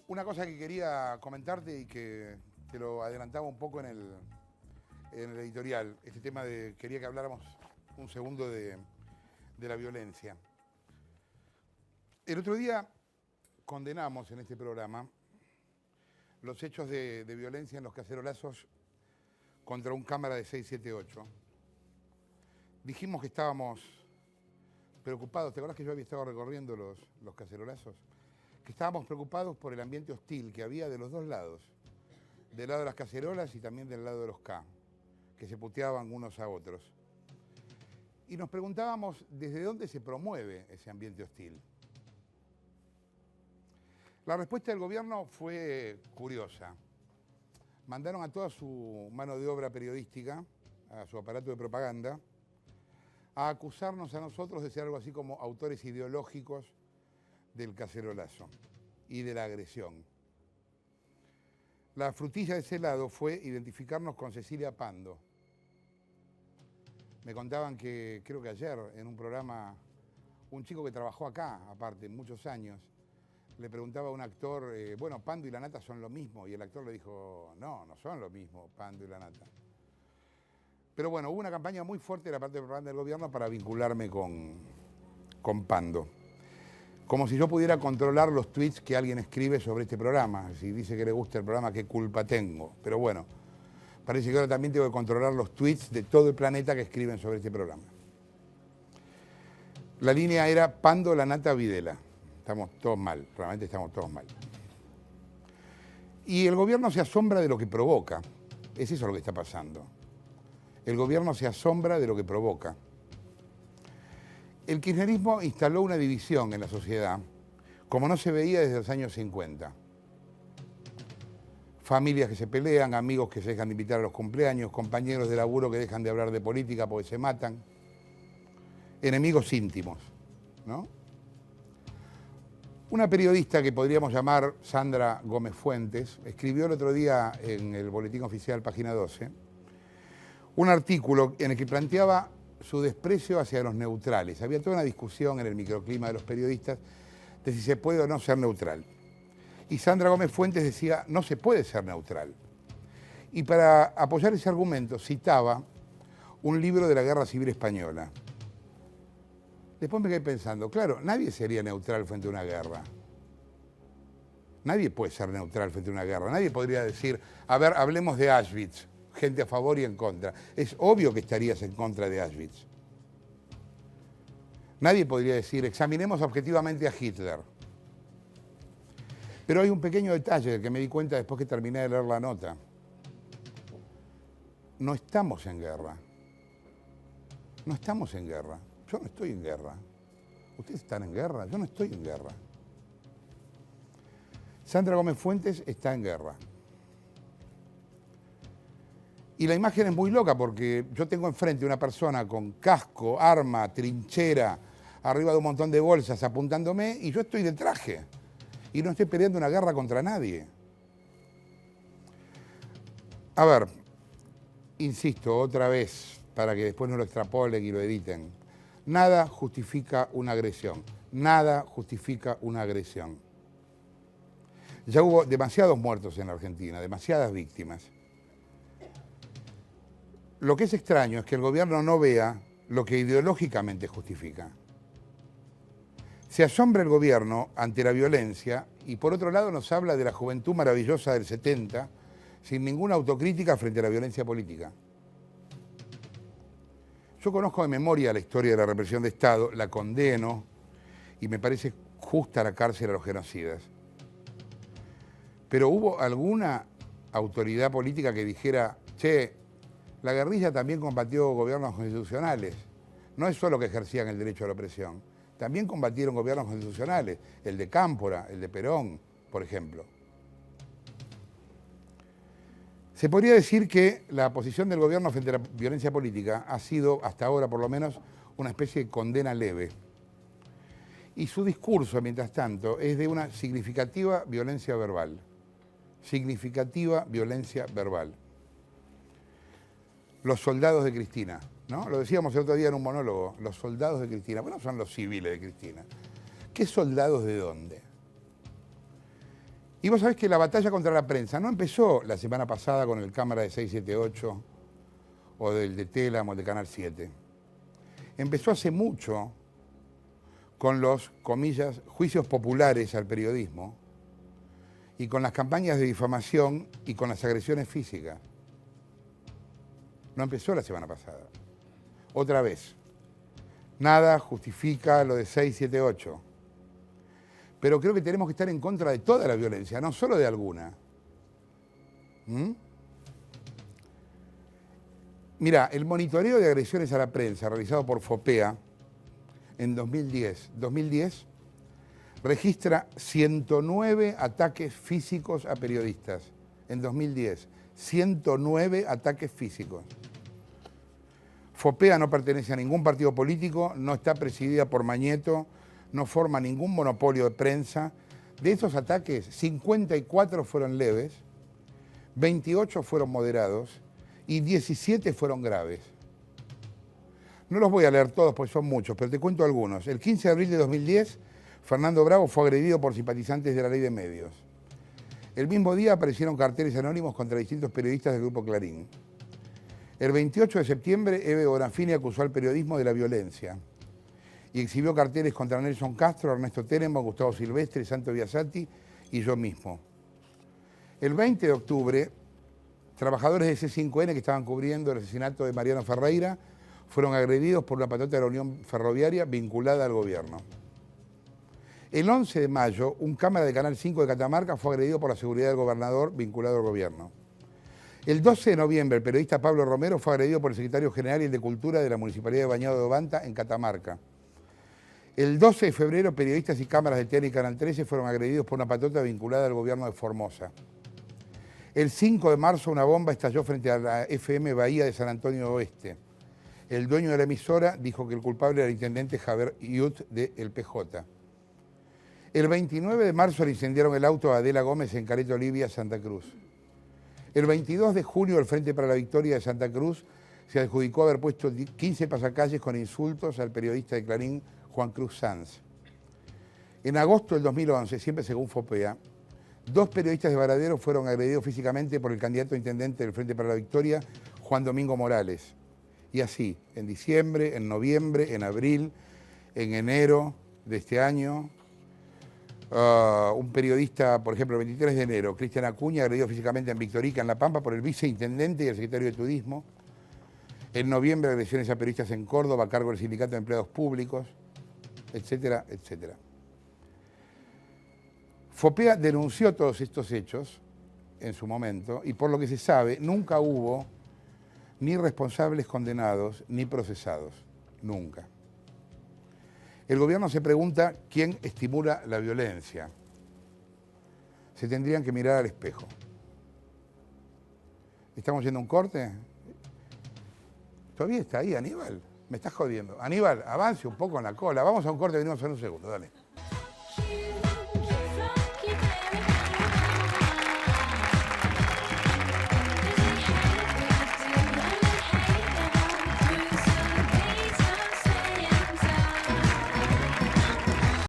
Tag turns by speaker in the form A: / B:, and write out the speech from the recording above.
A: Una cosa que quería comentarte y que te lo adelantaba un poco en el editorial, este tema de, quería que habláramos un segundo de la violencia. El otro día condenamos en este programa los hechos de violencia en los cacerolazos contra un cámara de 678. Dijimos que estábamos preocupados, ¿te acordás que yo había estado recorriendo los cacerolazos? Que estábamos preocupados por el ambiente hostil que había de los dos lados, del lado de las cacerolas y también del lado de los K, que se puteaban unos a otros. Y nos preguntábamos desde dónde se promueve ese ambiente hostil. La respuesta del gobierno fue curiosa. Mandaron a toda su mano de obra periodística, a su aparato de propaganda, a acusarnos a nosotros de ser algo así como autores ideológicos del cacerolazo y de la agresión. La frutilla de ese lado fue identificarnos con Cecilia Pando. Me contaban que, creo que ayer, en un programa, un chico que trabajó acá, aparte, muchos años, le preguntaba a un actor, bueno, Pando y la nata son lo mismo, y el actor le dijo, no, no son lo mismo, Pando y la nata. Pero bueno, hubo una campaña muy fuerte de la parte de propaganda del gobierno para vincularme con Pando. Como si yo pudiera controlar los tweets que alguien escribe sobre este programa. Si dice que le gusta el programa, ¿qué culpa tengo? Pero bueno, parece que ahora también tengo que controlar los tweets de todo el planeta que escriben sobre este programa. La línea era Pando, la nata, Videla. Estamos todos mal, realmente estamos todos mal. Y el gobierno se asombra de lo que provoca. Es eso lo que está pasando. El gobierno se asombra de lo que provoca. El kirchnerismo instaló una división en la sociedad, como no se veía desde los años 50. Familias que se pelean, amigos que se dejan de invitar a los cumpleaños, compañeros de laburo que dejan de hablar de política porque se matan. Enemigos íntimos, ¿no? Una periodista que podríamos llamar Sandra Gómez Fuentes escribió el otro día en el Boletín Oficial, página 12, un artículo en el que planteaba su desprecio hacia los neutrales. Había toda una discusión en el microclima de los periodistas de si se puede o no ser neutral. Y Sandra Gómez Fuentes decía, no se puede ser neutral. Y para apoyar ese argumento citaba un libro de la Guerra Civil Española. Después me quedé pensando, claro, nadie sería neutral frente a una guerra. Nadie puede ser neutral frente a una guerra. Nadie podría decir, a ver, hablemos de Auschwitz. Gente a favor y en contra. Es obvio que estarías en contra de Auschwitz. Nadie podría decir, examinemos objetivamente a Hitler. Pero hay un pequeño detalle del que me di cuenta después que terminé de leer la nota. No estamos en guerra. No estamos en guerra. Yo no estoy en guerra. ¿Ustedes están en guerra? Yo no estoy en guerra. Sandra Gómez Fuentes está en guerra. Y la imagen es muy loca porque yo tengo enfrente una persona con casco, arma, trinchera, arriba de un montón de bolsas apuntándome y yo estoy de traje. Y no estoy peleando una guerra contra nadie. A ver, insisto otra vez para que después no lo extrapolen y lo editen. Nada justifica una agresión. Nada justifica una agresión. Ya hubo demasiados muertos en la Argentina, demasiadas víctimas. Lo que es extraño es que el gobierno no vea lo que ideológicamente justifica. Se asombra el gobierno ante la violencia y por otro lado nos habla de la juventud maravillosa del 70 sin ninguna autocrítica frente a la violencia política. Yo conozco de memoria la historia de la represión de Estado, la condeno y me parece justa la cárcel a los genocidas. Pero ¿hubo alguna autoridad política que dijera, che, la guerrilla también combatió gobiernos constitucionales? No es solo que ejercían el derecho a la opresión, también combatieron gobiernos constitucionales, el de Cámpora, el de Perón, por ejemplo. Se podría decir que la posición del gobierno frente a la violencia política ha sido, hasta ahora por lo menos, una especie de condena leve. Y su discurso, mientras tanto, es de una significativa violencia verbal. Significativa violencia verbal. Los soldados de Cristina, ¿no? Lo decíamos el otro día en un monólogo, los soldados de Cristina. Bueno, son los civiles de Cristina. ¿Qué soldados de dónde? Y vos sabés que la batalla contra la prensa no empezó la semana pasada con el cámara de 678 o del de Telam o el de Canal 7. Empezó hace mucho con los, comillas, juicios populares al periodismo y con las campañas de difamación y con las agresiones físicas. No empezó la semana pasada. Otra vez. Nada justifica lo de 678. Pero creo que tenemos que estar en contra de toda la violencia, no solo de alguna. Mira, el monitoreo de agresiones a la prensa realizado por FOPEA en 2010 registra 109 ataques físicos a periodistas. En 2010, 109 ataques físicos. FOPEA no pertenece a ningún partido político, no está presidida por Mañeto, no forma ningún monopolio de prensa. De esos ataques, 54 fueron leves, 28 fueron moderados y 17 fueron graves. No los voy a leer todos porque son muchos, pero te cuento algunos. El 15 de abril de 2010, Fernando Bravo fue agredido por simpatizantes de la Ley de Medios. El mismo día aparecieron carteles anónimos contra distintos periodistas del Grupo Clarín. El 28 de septiembre, Eve Bonafini acusó al periodismo de la violencia y exhibió carteles contra Nelson Castro, Ernesto Terenbaum, Gustavo Silvestre, Santo Biasati y yo mismo. El 20 de octubre, trabajadores de C5N que estaban cubriendo el asesinato de Mariano Ferreira fueron agredidos por una patota de la Unión Ferroviaria vinculada al gobierno. El 11 de mayo, un cámara de Canal 5 de Catamarca fue agredido por la seguridad del gobernador vinculado al gobierno. El 12 de noviembre, el periodista Pablo Romero fue agredido por el secretario general y el de Cultura de la Municipalidad de Bañado de Obanta en Catamarca. El 12 de febrero, periodistas y cámaras de TN y Canal 13 fueron agredidos por una patota vinculada al gobierno de Formosa. El 5 de marzo, una bomba estalló frente a la FM Bahía de San Antonio Oeste. El dueño de la emisora dijo que el culpable era el intendente Javier Yut de El PJ. El 29 de marzo le incendiaron el auto a Adela Gómez en Caleta Olivia, Santa Cruz. El 22 de junio, el Frente para la Victoria de Santa Cruz se adjudicó haber puesto 15 pasacalles con insultos al periodista de Clarín, Juan Cruz Sanz. En agosto del 2011, siempre según FOPEA, 2 periodistas de Varadero fueron agredidos físicamente por el candidato a intendente del Frente para la Victoria, Juan Domingo Morales. Y así, en diciembre, en noviembre, en abril, en enero de este año, un periodista, por ejemplo, el 23 de enero, Cristian Acuña, agredido físicamente en Victorica, en La Pampa, por el viceintendente y el secretario de Turismo. En noviembre, agresiones a periodistas en Córdoba a cargo del Sindicato de Empleados Públicos, etcétera, etcétera. FOPEA denunció todos estos hechos en su momento y por lo que se sabe, nunca hubo ni responsables condenados ni procesados. Nunca. El gobierno se pregunta quién estimula la violencia. Se tendrían que mirar al espejo. ¿Estamos yendo a un corte? Todavía está ahí, Aníbal. Me estás jodiendo. Aníbal, avance un poco en la cola. Vamos a un corte, venimos en un segundo, dale.